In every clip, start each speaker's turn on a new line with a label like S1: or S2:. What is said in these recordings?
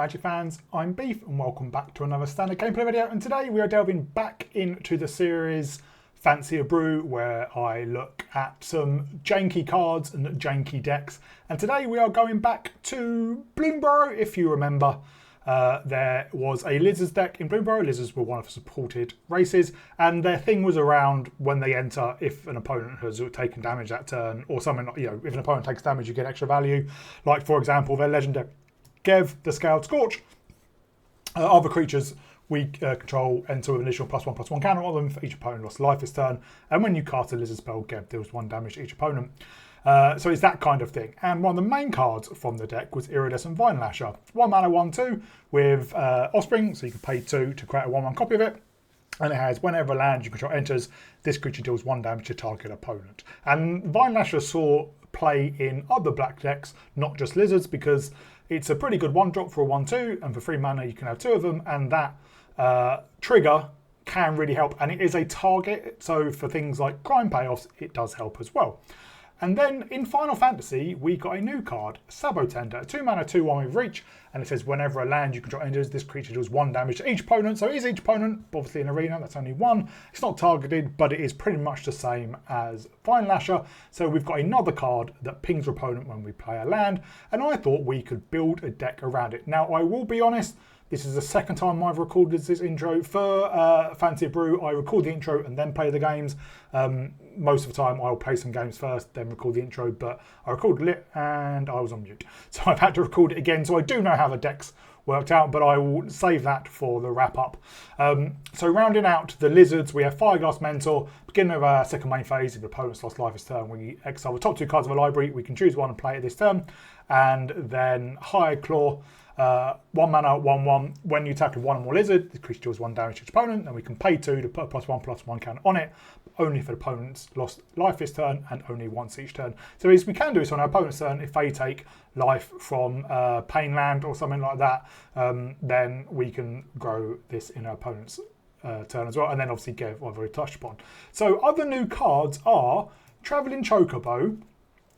S1: Magic fans, I'm Beef and welcome back to another standard gameplay video, and today we are delving back into the series Fancy a Brew, where I look at some janky cards and janky decks, and today we are going back to Bloomburrow. If you remember, there was a Lizards deck in Bloomburrow. Lizards were one of the supported races, and their thing was around when they enter, if an opponent has taken damage that turn, or something like, if an opponent takes damage, you get extra value. Like, for example, their legendary Gev, the Scaled Scorch. Other creatures we control enter with an additional +1/+1 counter on them for each opponent lost life this turn. And when you cast a Lizard spell, Gev deals 1 damage to each opponent. So it's that kind of thing. And one of the main cards from the deck was Iridescent Vinelasher. 1 mana, 1/2 with Offspring, so you can pay 2 to create a 1/1 copy of it. And it has, whenever a land you control enters, this creature deals 1 damage to target opponent. And Vinelasher saw play in other black decks, not just Lizards, because it's a pretty good 1-drop for a 1/2, and for 3 mana you can have 2 of them, and that trigger can really help. And it is a target, so for things like crime payoffs, it does help as well. And then in Final Fantasy, we got a new card, Sabotender, 2 mana, 2/1 with reach, and it says whenever a land you control enters, this creature deals 1 damage to each opponent. So it is each opponent, obviously in Arena, that's only 1. It's not targeted, but it is pretty much the same as Vinelasher. So we've got another card that pings your opponent when we play a land, and I thought we could build a deck around it. Now, I will be honest, this is the second time I've recorded this intro. For Fancy Brew, I record the intro and then play the games. Most of the time I'll play some games first, then record the intro, but I recorded it and I was on mute. So I've had to record it again, so I do know how the deck's worked out, but I will save that for the wrap up. So rounding out the Lizards, we have Fireglass Mentor. Beginning of our second main phase, if the opponent's lost life this turn, we exile the top 2 cards of a library. We can choose one and play it this turn. And then Hired Claw. 1 mana, 1/1. When you attack with 1 or more lizard, the creature deals 1 damage to its opponent, and we can pay 2 to put a +1/+1 counter on it, only if the opponent's lost life this turn, and only once each turn. So we can do this on our opponent's turn. If they take life from Pain Land or something like that, then we can grow this in our opponent's turn as well, and then obviously Gev, I've already touched upon. So other new cards are Travelling Chocobo,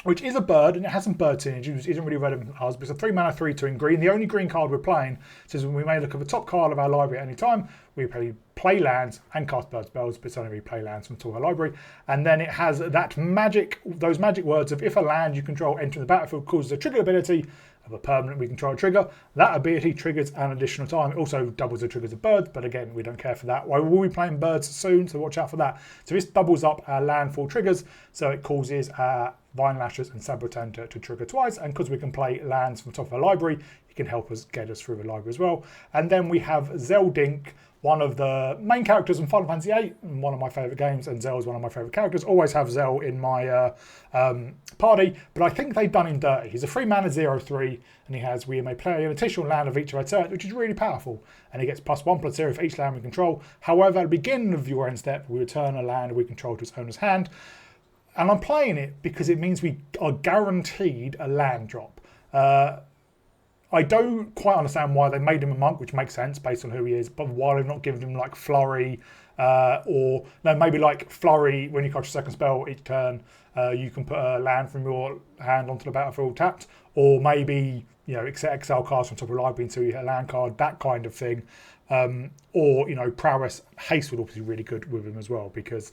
S1: which is a bird, and it has some bird synergy, which isn't really relevant to us, but it's a 3 mana, 3/2 in green. The only green card we're playing says when we may look at the top card of our library at any time, we play lands and cast bird spells, but it's only we play lands from top of our library. And then it has that magic, those magic words of if a land you control entering the battlefield causes a trigger ability of a permanent we control trigger, that ability triggers an additional time. It also doubles the triggers of birds, but again, we don't care for that. We will be playing birds soon, so watch out for that. So this doubles up our landfall triggers, so it causes our Vinelashers and Sabotender to trigger twice, and because we can play lands from the top of our library, it can help us get us through the library as well. And then we have Zeldink, one of the main characters in Final Fantasy VIII, one of my favourite games, and Zell is one of my favourite characters. Always have Zell in my party, but I think they've done him dirty. He's a 3 mana, 0/3, and he has, we may play an additional land of each of our turns, which is really powerful, and he gets +1/+0 for each land we control. However, at the beginning of your end step, we return a land we control to its owner's hand, and I'm playing it because it means we are guaranteed a land drop. I don't quite understand why they made him a monk, which makes sense based on who he is, but why they've not given him like Flurry, or no, maybe like Flurry, when you cast your second spell each turn, you can put a land from your hand onto the battlefield tapped, or maybe, exile cards from top of the library until you hit a land card, that kind of thing. Or, Prowess, Haste would obviously be really good with him as well, because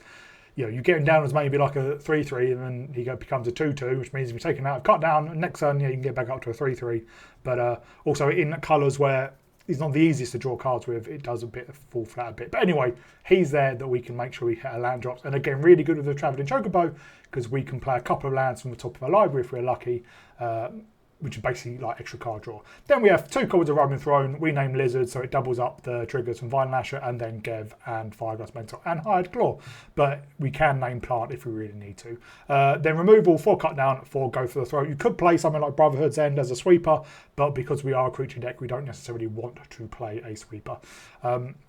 S1: you get him down as maybe like a 3/3, and then he becomes a 2/2, which means if you're taking out cut down, and next turn you can get back up to a 3/3. But also in colours where he's not the easiest to draw cards with, it does fall flat a bit. But anyway, he's there that we can make sure we hit our land drops. And again, really good with the Travelling Chocobo, because we can play a couple of lands from the top of our library if we're lucky, which is basically like extra card draw. Then we have 2 cards of Roman Throne. We name Lizard, so it doubles up the triggers from Vinelasher, and then Gev and Fireglass Mentor and Hired Claw. But we can name Plant if we really need to. Then removal, 4 cut down, 4 go for the throat. You could play something like Brotherhood's End as a sweeper, but because we are a creature deck, we don't necessarily want to play a sweeper.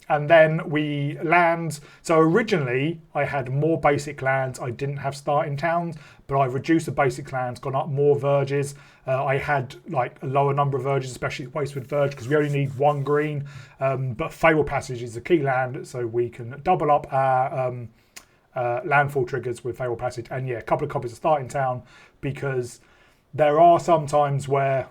S1: And then we land. So originally I had more basic lands. I didn't have starting towns, but I've reduced the basic lands, gone up more verges. I had like a lower number of verges, especially Wastewood Verge, because we only need 1 green. But Fatal Passage is the key land, so we can double up our landfall triggers with Fatal Passage. And yeah, a couple of copies of starting town, because there are some times where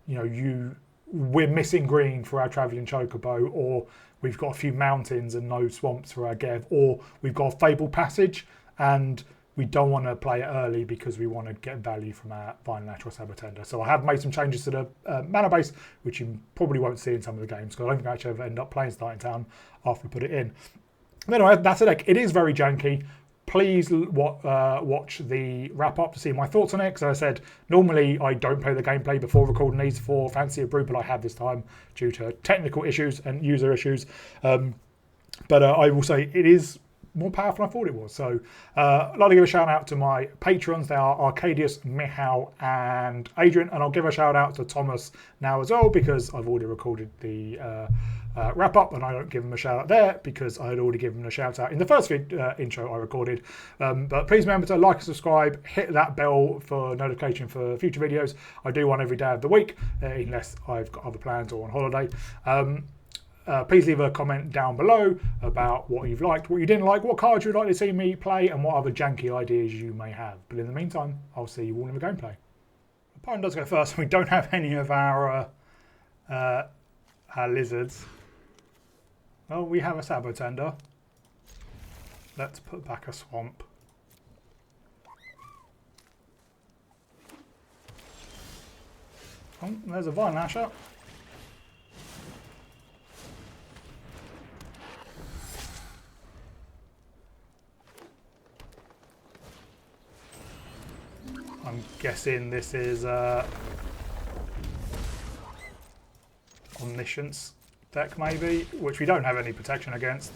S1: you we're missing green for our Travelling Chocobo, or we've got a few mountains and no swamps for our Gev, or we've got a Fabled Passage and we don't want to play it early because we want to get value from our Vinelasher or Sabotender. So I have made some changes to the mana base, which you probably won't see in some of the games, because I don't think I actually ever end up playing Starting Town after we put it in. But anyway, that's the deck. It is very janky. Please watch the wrap-up to see my thoughts on it, because as I said, normally I don't play the gameplay before recording these for Fantasy of Brew, but I have this time due to technical issues and user issues. But I will say it is more powerful than I thought it was. So I'd like to give a shout out to my patrons. They are Arcadius, Mihal and Adrian, and I'll give a shout out to Thomas now as well, because I've already recorded the wrap up and I don't give him a shout out there because I had already given him a shout out in the first intro I recorded. But please remember to like and subscribe, hit that bell for notification for future videos. I do one every day of the week unless I've got other plans or on holiday. Please leave a comment down below about what you've liked, what you didn't like, what cards you'd like to see me play, and what other janky ideas you may have. But in the meantime, I'll see you all in the gameplay. Opponent does go first. We don't have any of our lizards. Well, we have a Sabotender. Let's put back a swamp. Oh, there's a Vinelasher. I'm guessing this is Omniscience deck maybe, which we don't have any protection against.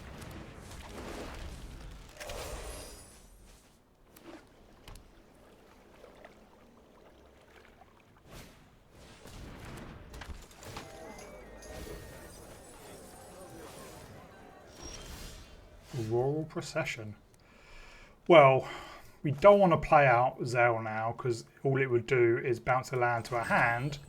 S1: Rural Procession. Well, we don't want to play out Zell now, because all it would do is bounce a land to our hand.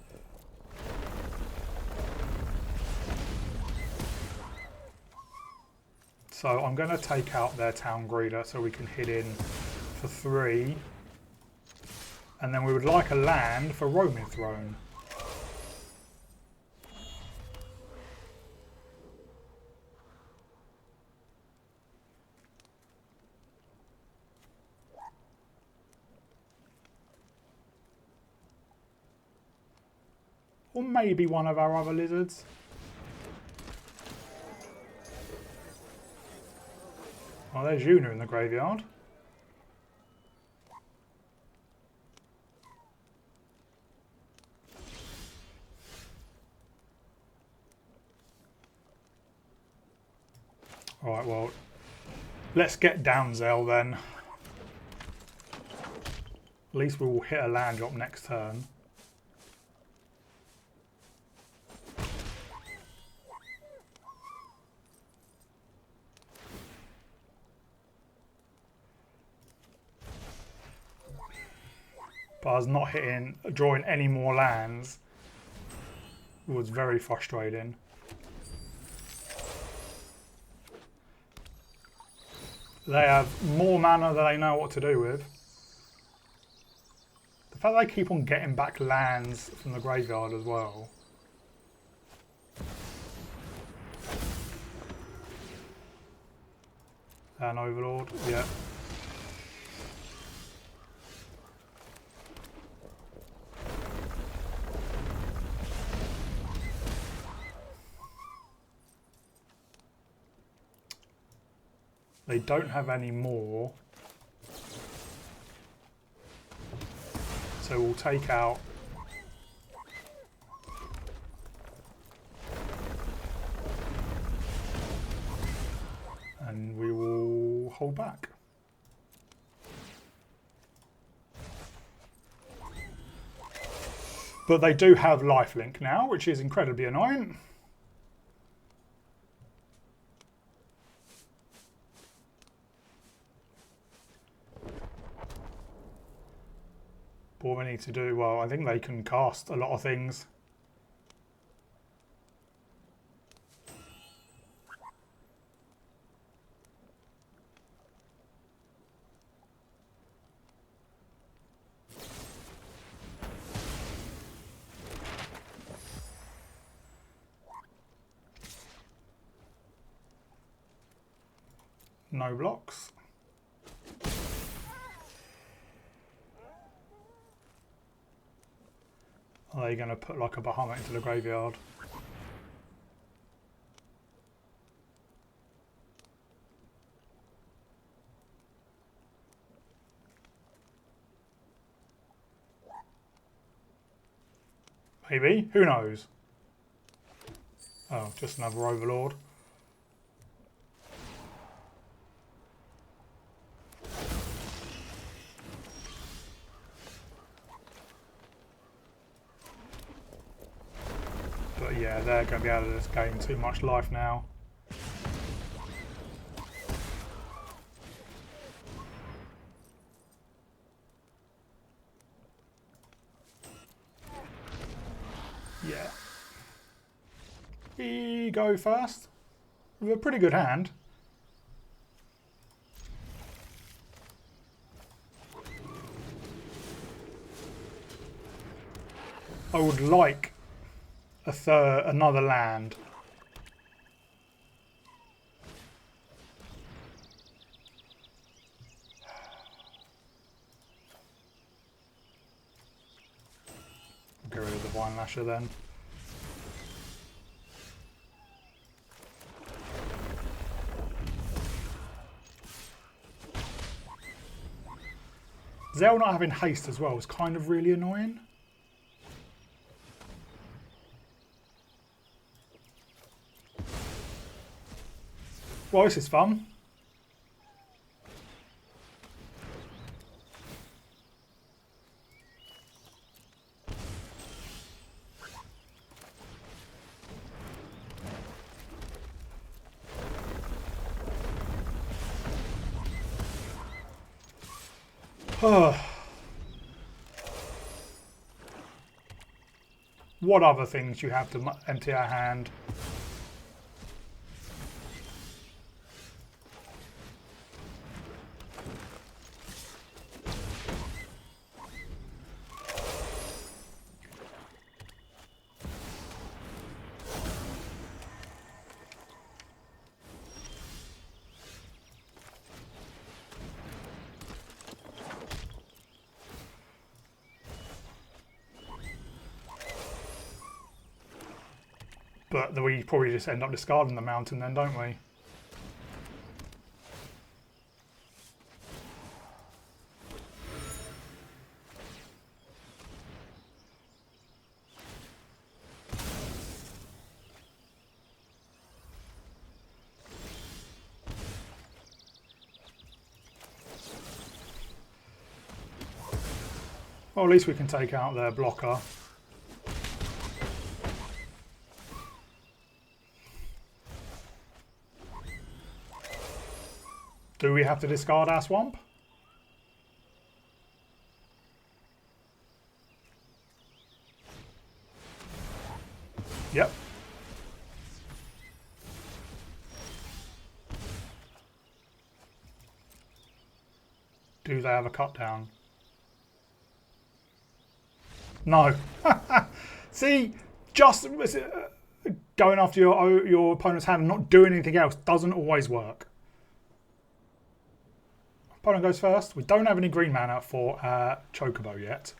S1: So I'm going to take out their Town Greeter so we can hit in for 3. And then we would like a land for Roaming Throne. Or maybe one of our other lizards. Oh, there's Yuna in the graveyard. Alright, well, let's get down Zell then. At least we will hit a land drop next turn. But us not drawing any more lands was very frustrating. They have more mana than they know what to do with. The fact they keep on getting back lands from the graveyard as well. And Overlord, yeah. They don't have any more, so we'll take out and we will hold back. But they do have lifelink now, which is incredibly annoying. What we need to do, well, I think they can cast a lot of things. No blocks. Are they going to put like a Bahamut into the graveyard? Maybe. Who knows? Oh, just another Overlord. But yeah, they're going to be out of this game. Too much life now. Yeah. We go first with a pretty good hand. I would like another land. Get rid of the Vinelasher then. Zell not having haste as well is kind of really annoying. Well, this is fun. What other things you have to empty our hand? But we probably just end up discarding the mountain then, don't we? Well, at least we can take out their blocker. Do we have to discard our swamp? Yep. Do they have a cut down? No. See, just going after your opponent's hand and not doing anything else doesn't always work. Opponent goes first. We don't have any green mana for Chocobo yet.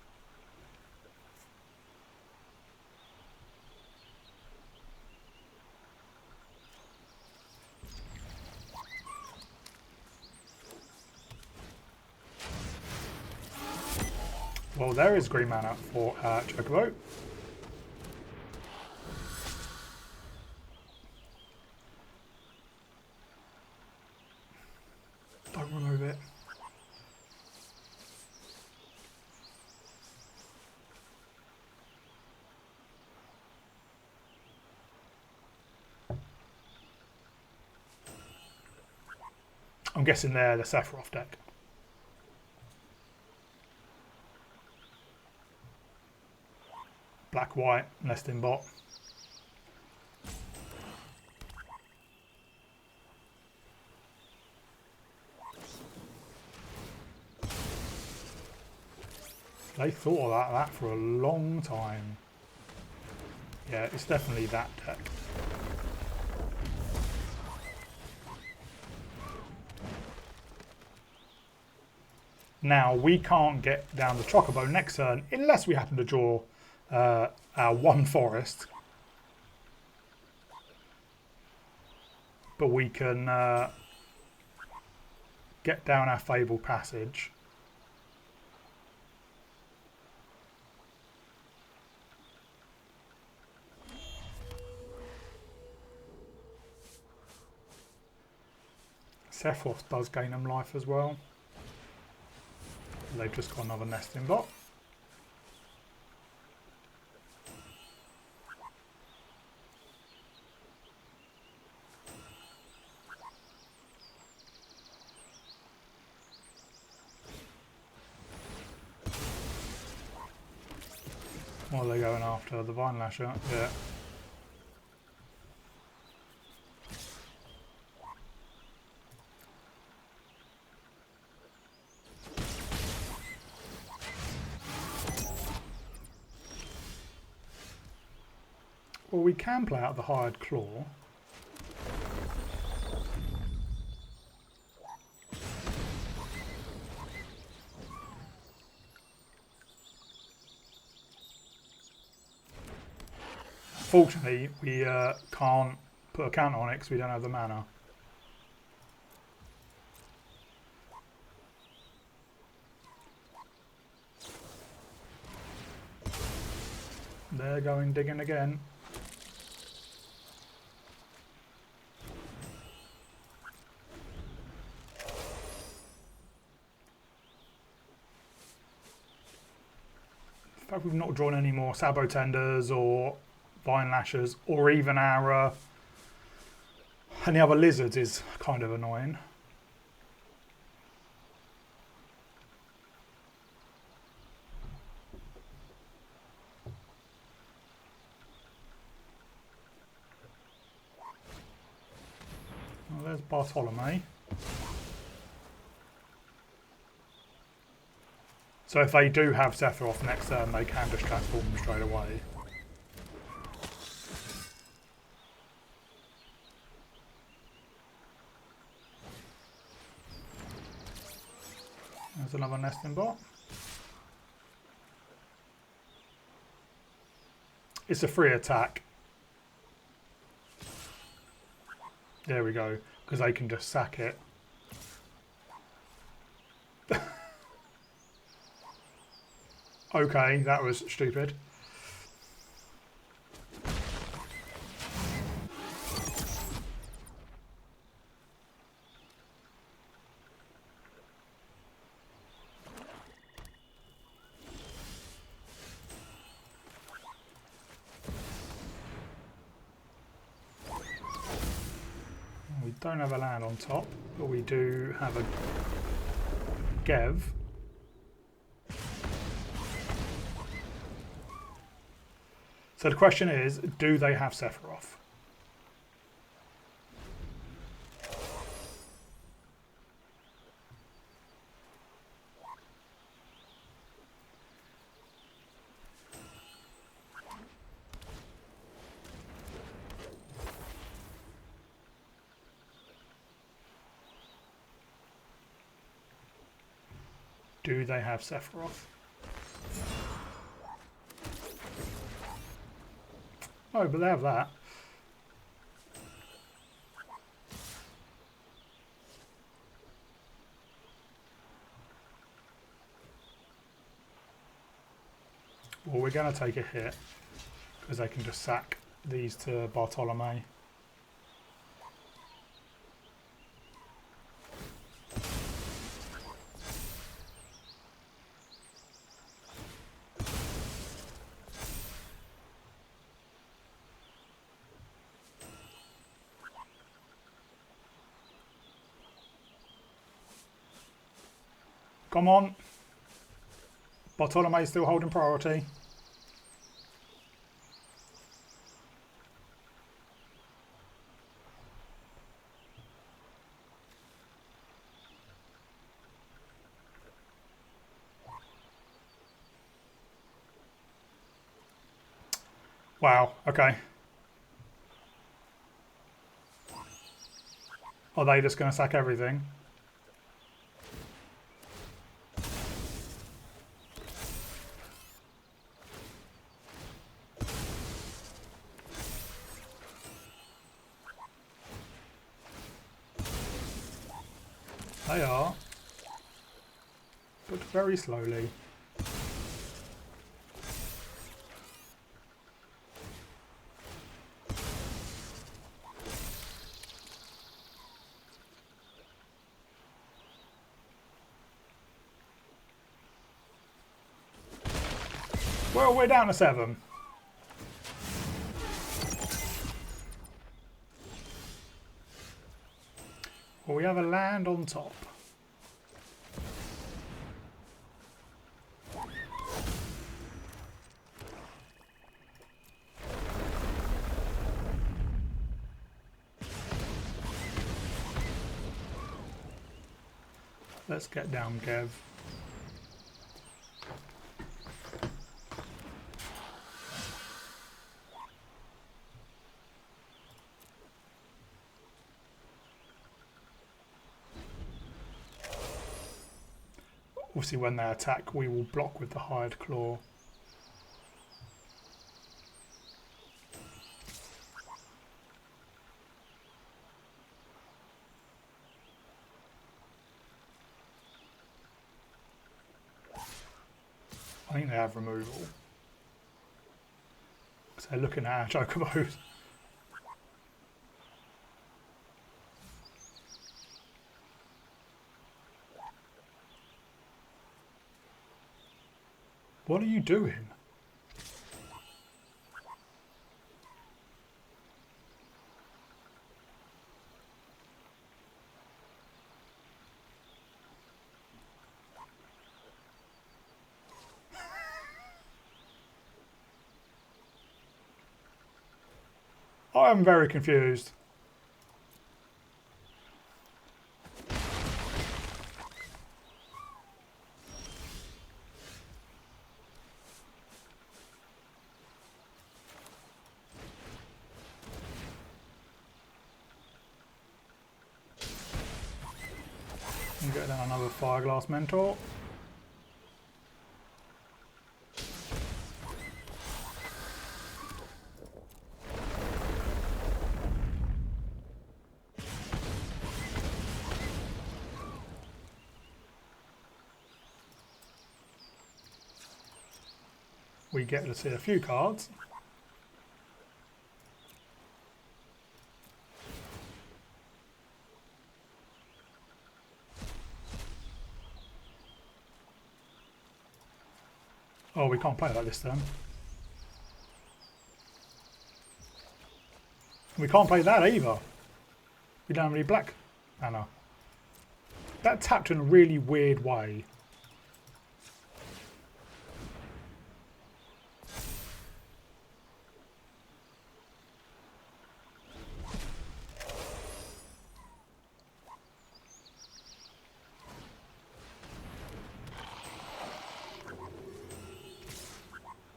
S1: Well, there is green mana for Chocobo. Don't remove it. I'm guessing they're the Sephiroth deck. Black, white, nesting bot. They thought of that for a long time. Yeah, it's definitely that deck. Now, we can't get down the Chocobo next turn unless we happen to draw our one forest. But we can get down our Fabled Passage. Sephiroth does gain them life as well. They've just got another nesting bot. What are they going after? The Vinelasher? Yeah. Well, we can play out the Hired Claw. Fortunately, we can't put a counter on it because we don't have the mana. They're going digging again. In fact, we've not drawn any more Sabotenders or Vinelashers, or even our any other lizards is kind of annoying. Well, there's Bartholomew. So if they do have Sephiroth next turn, they can just transform them straight away. There's another nesting bot. It's a free attack. There we go, because they can just sack it. Okay, that was stupid. We don't have a land on top, but we do have a Gev. So the question is, do they have Sephiroth? Do they have Sephiroth? Oh, but they have that. Well, we're going to take a hit because they can just sack these to Bartholomew. Come on. Bartolomew's still holding priority. Wow, okay. Are they just going to sack everything? They are. But very slowly. Well, we're down to 7. Well, we have a land on top. Let's get down, Gev. Obviously, when they attack, we will block with the hired claw. I think they have removal. Because they're looking at our chocobos. What are you doing? I'm very confused. And get down another Fireglass Mentor. We get to see a few cards. Oh, we can't play like this then. We can't play that either. We don't have any black mana. That tapped in a really weird way.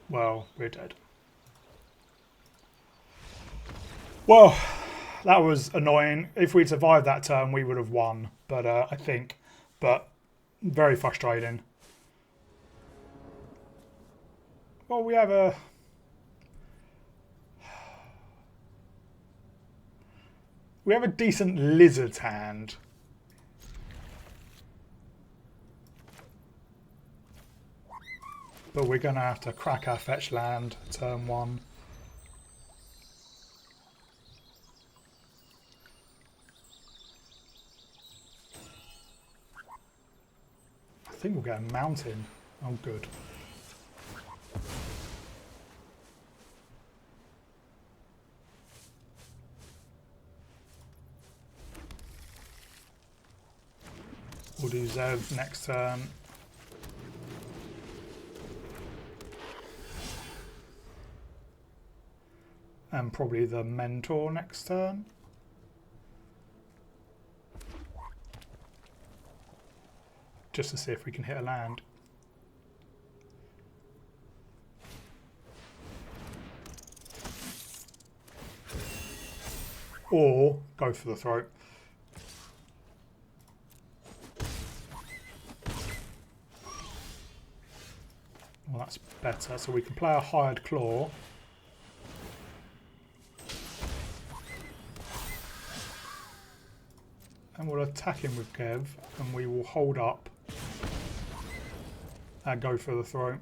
S1: Well, we're dead. Well, that was annoying. If we'd survived that turn, we would have won. But I think, very frustrating. Well, we have a decent lizard's hand. But we're going to have to crack our fetch land turn 1. I think we'll get a mountain. Oh, good. We'll do Zev next turn. And probably the Mentor next turn. Just to see if we can hit a land. Or go for the throat. Well, that's better. So we can play a hired claw. And we'll attacking with Kev, and we will hold up and go for the throat.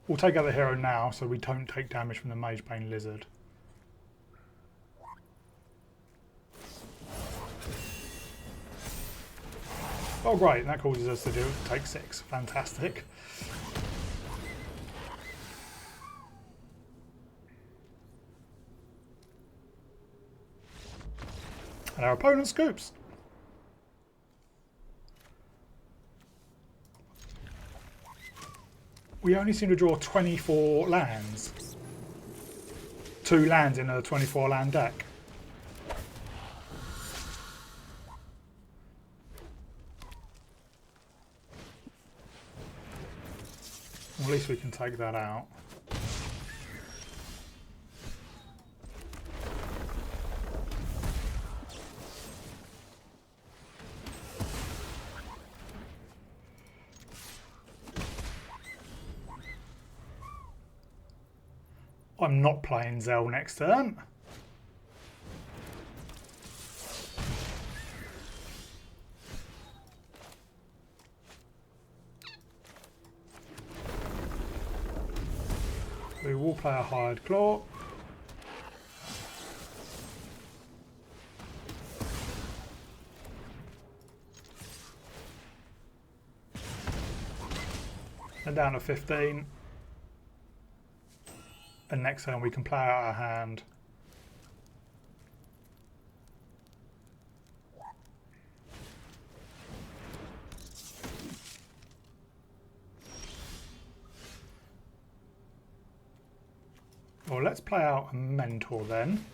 S1: We'll take out the hero now so we don't take damage from the Magebane Lizard. Oh great, and that causes us to take 6. Fantastic. And our opponent scoops. We only seem to draw 24 lands. 2 lands in a 24 land deck. Well, at least we can take that out. I'm not playing Zell next turn. We will play a Hired Claw. And down to 15. And next turn we can play out our hand. Well, let's play out a Mentor then.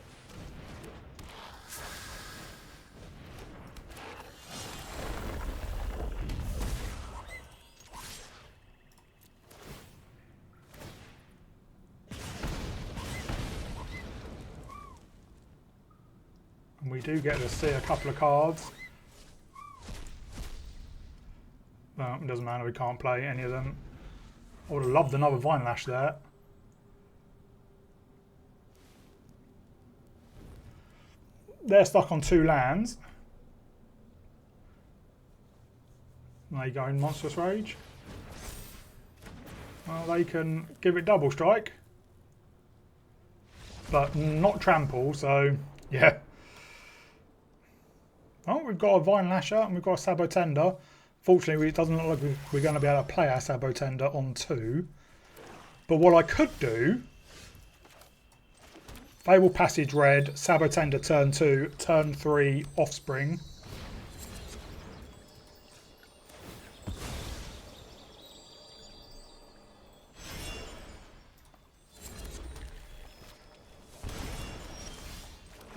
S1: And we do get to see a couple of cards. Well, it doesn't matter, we can't play any of them. I would have loved another Vinelash there. They're stuck on 2 lands. They go in Monstrous Rage. Well, they can give it double strike, but not trample, so yeah. Oh, we've got a Vinelasher and we've got a Sabotender. Fortunately, it doesn't look like we're going to be able to play our Sabotender on 2. But what I could do, Fable Passage red, Sabotender turn 2, turn 3 Offspring.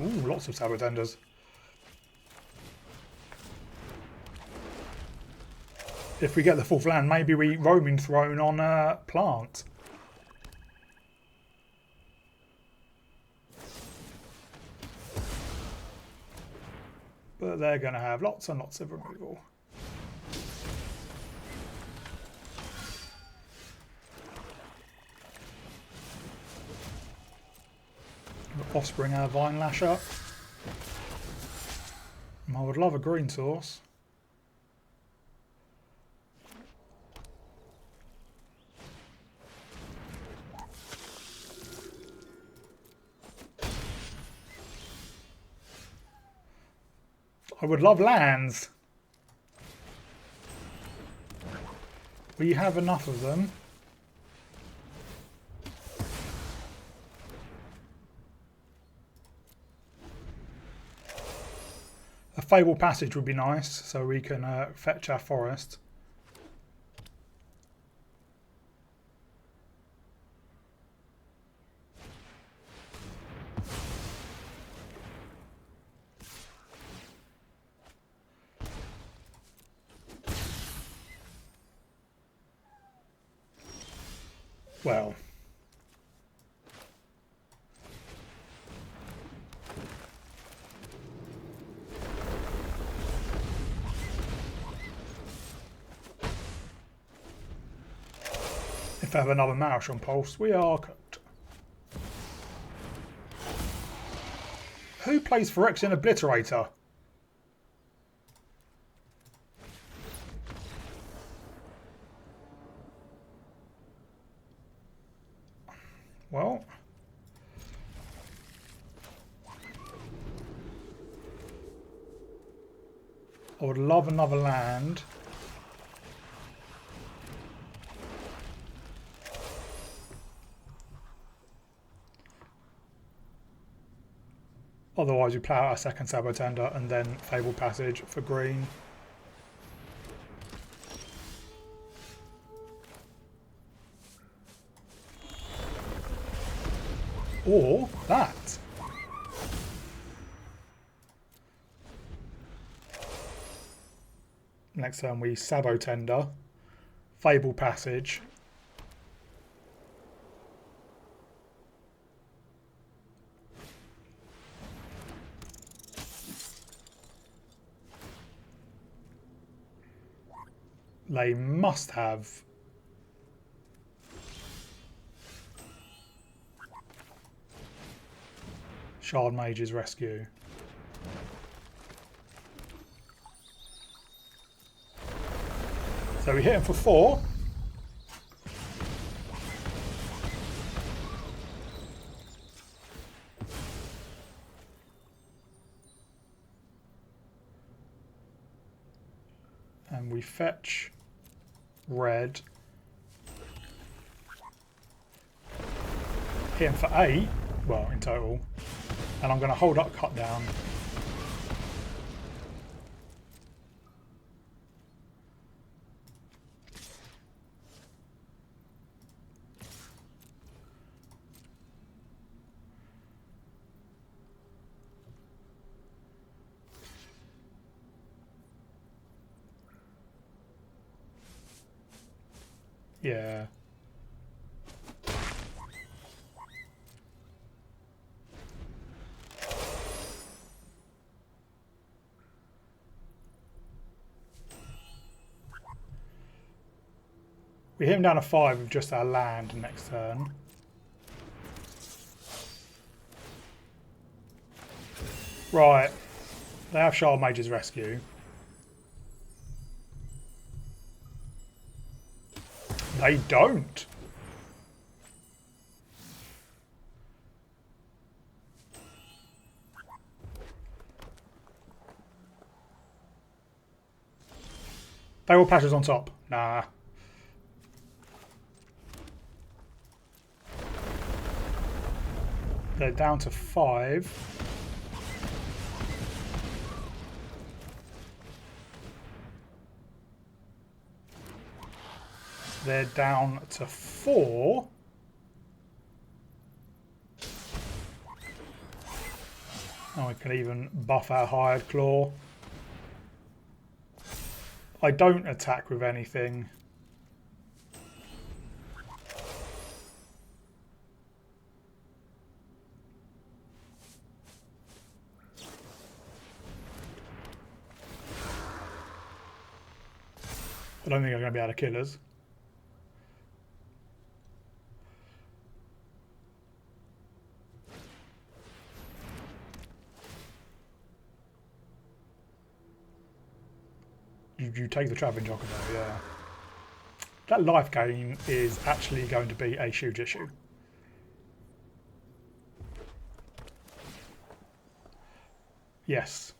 S1: Ooh, lots of Sabotenders. If we get the 4th land, maybe we Roaming Throne on a plant. But they're going to have lots and lots of removal. Offspring our Vinelasher. I would love a green source. I would love lands. We have enough of them. A Fable Passage would be nice, so we can fetch our forest. Well. If they have another Marish on Pulse, we are cooked. Who plays Phyrexian Obliterator? Well, I would love another land. Otherwise, we play out our second Sabotender and then Fabled Passage for green. Or that. Next turn we Sabotender, Fabled Passage. They must have Shard Mage's Rescue. So we hit him for 4. And we fetch red. Hit him for 8. Well, in total. And I'm going to hold up cut down. Yeah. We hit him down to 5 with just our land next turn. Right. They have Shard Mage's Rescue. They don't. They will patches on top. Nah. They're down to 5. They're down to 4. And we can even buff our Hired Claw. I don't attack with anything. I don't think I'm going to be able to kill us. You take the Travelling Chocobo, yeah. That life gain is actually going to be a huge issue. Yes.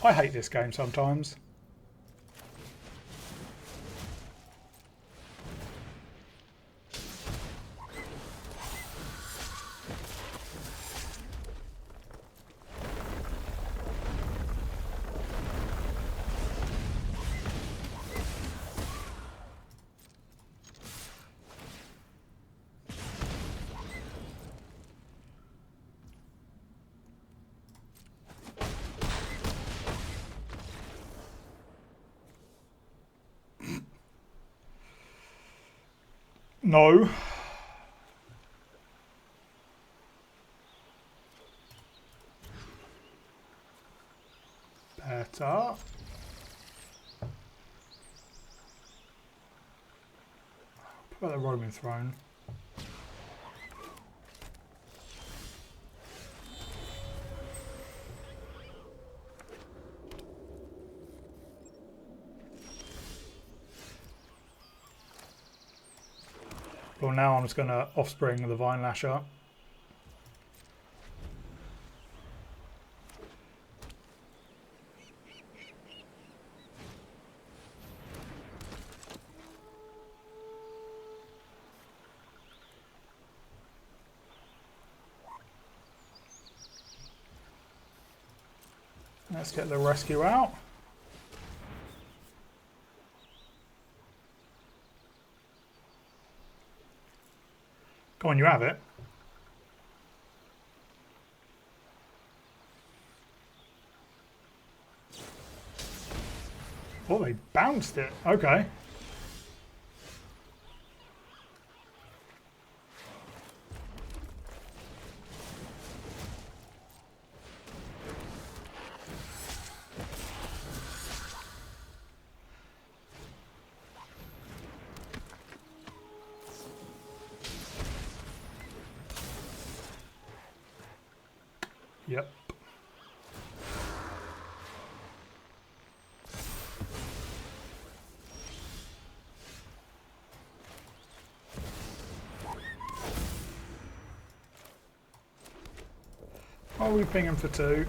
S1: I hate this game sometimes. No. Better. Put the roaming throne. Well, now I'm just going to offspring the Vinelasher. Let's get the rescue out. Go on, you have it. Oh, they bounced it. Okay. Yep. Are we pinging for 2?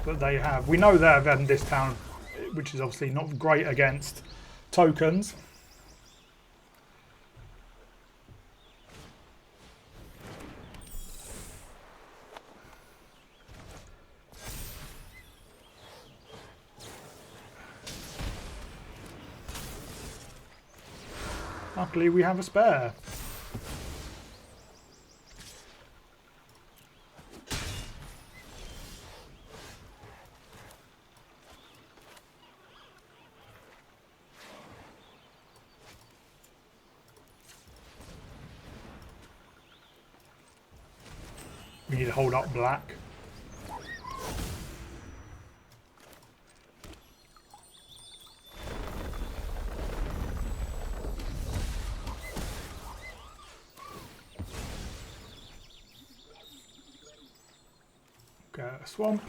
S1: But they have. We know they have in this town, which is obviously not great against tokens. Luckily we have a spare. We need to hold up black. Get a swamp.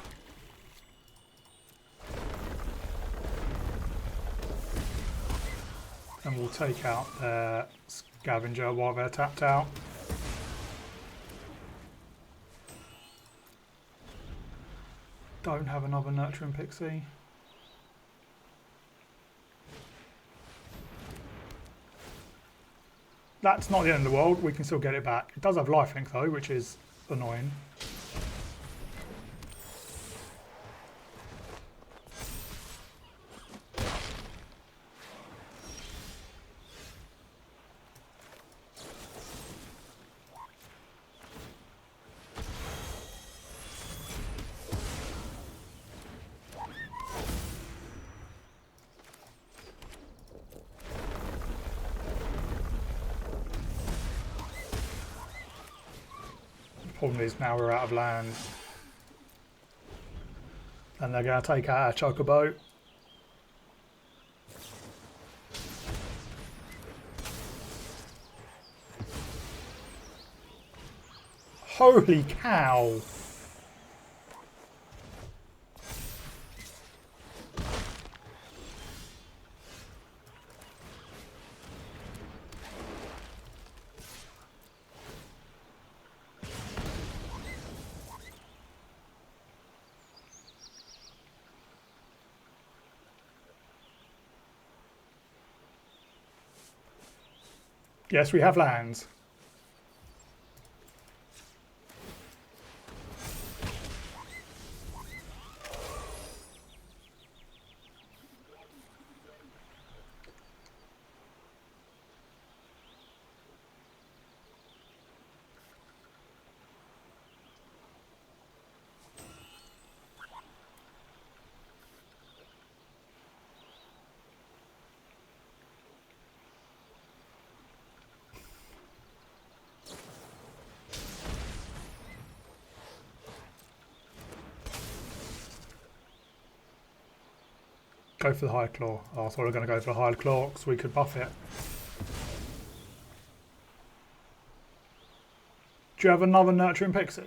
S1: And we'll take out their scavenger while they're tapped out. Don't have another nurturing pixie. That's not the end of the world. We can still get it back. It does have lifelink though, which is annoying. Problem is now we're out of land. And they're going to take out our Chocobo. Holy cow! Yes, we have lands. Go for the high claw. Oh, I thought we were going to go for the high claw because we could buff it. Do you have another Nurturing Pixie?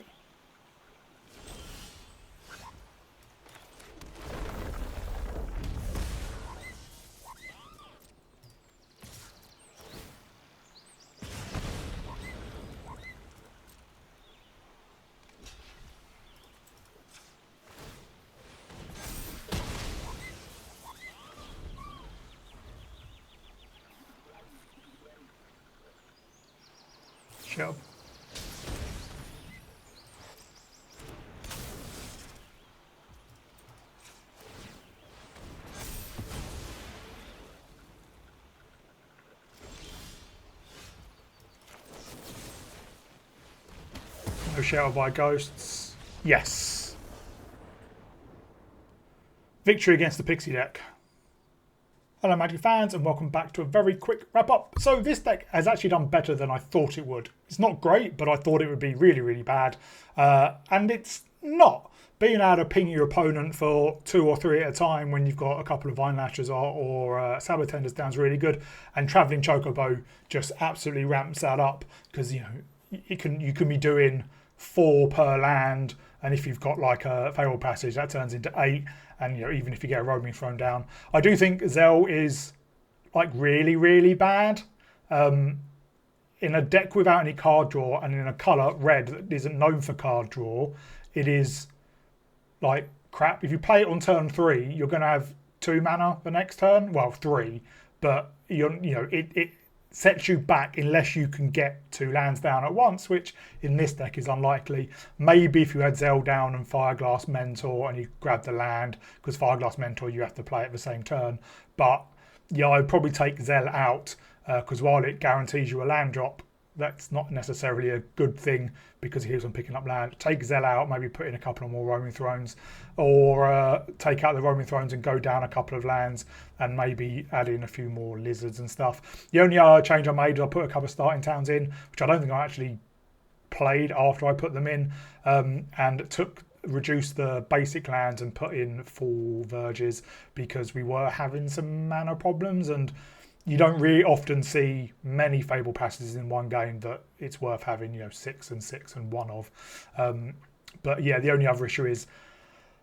S1: Sure. No Shelter by Ghosts. Yes. Victory against the Pixie deck. Hello Magic fans and welcome back to a very quick wrap up. So this deck has actually done better than I thought it would. It's not great, but I thought it would be really, really bad. And it's not. Being able to ping your opponent for 2 or 3 at a time when you've got a couple of Vinelashers or Sabotenders down is really good. And Travelling Chocobo just absolutely ramps that up because you can be doing 4 per land, and if you've got like a Fatal Passage that turns into 8, and even if you get a roaming thrown down. I do think Zell is like really, really bad. In a deck without any card draw and in a colour red that isn't known for card draw, it is like crap. If you play it on turn 3, you're going to have 2 mana the next turn. Well, 3, but it sets you back unless you can get 2 lands down at once, which in this deck is unlikely. Maybe if you had Zell down and Fireglass Mentor and you grab the land, because Fireglass Mentor you have to play at the same turn. But yeah, I'd probably take Zell out because while it guarantees you a land drop, that's not necessarily a good thing because he was on picking up land. Take Zell out, maybe put in a couple of more Roaming Thrones, or take out the Roaming Thrones and go down a couple of lands and maybe add in a few more lizards and stuff. The only other change I made is I put a couple of starting towns in, which I don't think I actually played after I put them in, and reduced the basic lands and put in 4 Verges because we were having some mana problems, and you don't really often see many Fable Passages in one game that it's worth having 6 and 6 and 1 of. But yeah, the only other issue is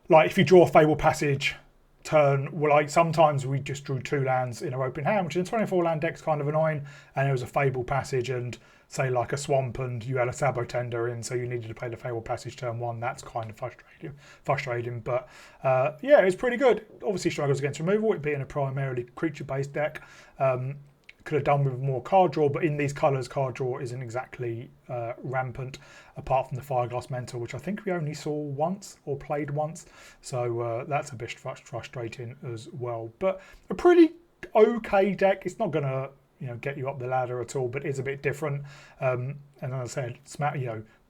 S1: like if you draw a Fable Passage turn, well, like sometimes we just drew 2 lands in our open hand, which in a 24 land deck's kind of annoying, and it was a Fable Passage and say like a swamp and you had a Sabotender in, so you needed to play the Fable Passage turn 1. That's kind of frustrating. But yeah, it was pretty good. Obviously struggles against removal, it being a primarily creature based deck. Could have done with more card draw, but in these colours card draw isn't exactly rampant, apart from the Fireglass Mentor, which I think we only saw once or played once, so that's a bit frustrating as well. But a pretty okay deck. It's not going to get you up the ladder at all, but it's a bit different. And as I said,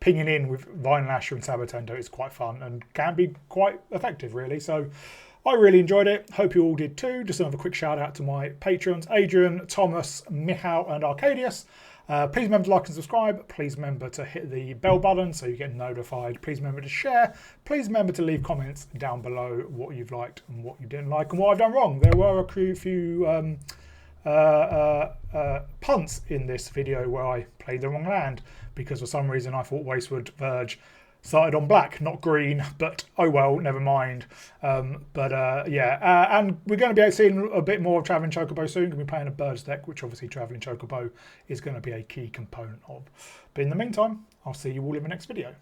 S1: pinging in with Vinelasher and Sabotender is quite fun and can be quite effective, really. So I really enjoyed it. Hope you all did too. Just another quick shout out to my patrons, Adrian, Thomas, Michal and Arcadius. Please remember to like and subscribe. Please remember to hit the bell button so you get notified. Please remember to share. Please remember to leave comments down below what you've liked and what you didn't like and what I've done wrong. There were a few punts in this video where I played the wrong land because for some reason I thought Wastewood Verge started on black, not green, but oh well, never mind. Yeah, and we're going to be seeing a bit more of Travelling Chocobo soon. We're going to be playing a Birds deck, which obviously Travelling Chocobo is going to be a key component of. But in the meantime, I'll see you all in the next video.